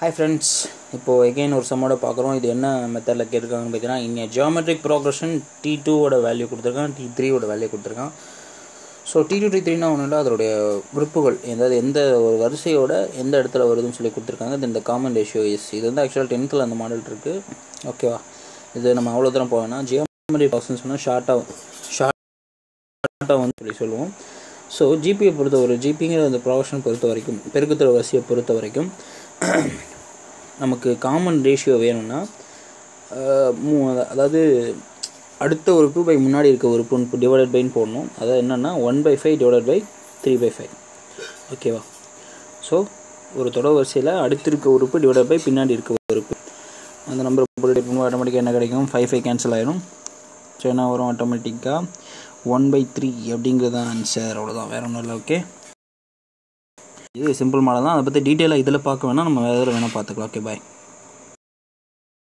Hi friends, இப்போ again ஒரு சம்மோட பார்க்குறோம். இது என்ன மெத்தடில் கேட்டிருக்காங்கன்னு பார்த்தீங்கன்னா, இங்கே ஜியோமெட்ரிக் ப்ரோக்ரஷன் T2 ஓட வேல்யூ கொடுத்துருக்கான், T3 ஓட வேல்யூ கொடுத்துருக்கான். ஸோ T2 T3னா ஒன்றும் இல்லை, அதோடைய உறுப்புகள் எந்த ஒரு வரிசையோட எந்த இடத்துல வருதுன்னு சொல்லி கொடுத்துருக்காங்க. இது இந்த காமன் ரேஷியோ இஸ். இது வந்து ஆக்சுவலாக 10th அந்த மாடல் இருக்குது. ஓகேவா, இது நம்ம அவ்வளோ தூரம் போவேன்னா ஜியோமெட்ரிக் ப்ரோக்ரஷன் சொன்னால் ஷார்ட்டாக வந்து சொல்லி சொல்லுவோம். ஸோ ஜிபியை ஜிபிங்கிற அந்த ப்ரோக்ரஷன் பொறுத்த வரைக்கும், பெருக்குத்தொடர் வரிசையை பொறுத்த வரைக்கும் நமக்கு காமன் ரேஷியோ வேணும்னா, அதாவது அடுத்த உறுப்பு பை முன்னாடி இருக்க உறுப்பு டிவைடட் பைன்னு போடணும். அதாவது என்னென்னா 1/5 டிவைடட் பை 3/5. ஓகேவா, ஸோ ஒரு தொடர் வரிசையில் அடுத்து இருக்க உறுப்பு டிவைடட் பை பின்னாடி இருக்க உறுப்பு, அந்த நம்பர் போட்டு ஆட்டோமேட்டிக்காக என்ன கிடைக்கும், 5 கேன்சல் ஆயிரும். ஸோ என்ன வரும், ஆட்டோமேட்டிக்காக 1/3 அப்படிங்கிறது ஆன்சர். அவ்வளோதான், வேறு ஒன்றும் இல்லை. ஓகே, இது சிம்பிள் மாடல் தான். அதை பற்றி டீட்டெயிலாக இதில் பார்க்க வேணால் நம்ம வேறு வேணால் பார்த்துக்கலாம். ஓகே, பாய்.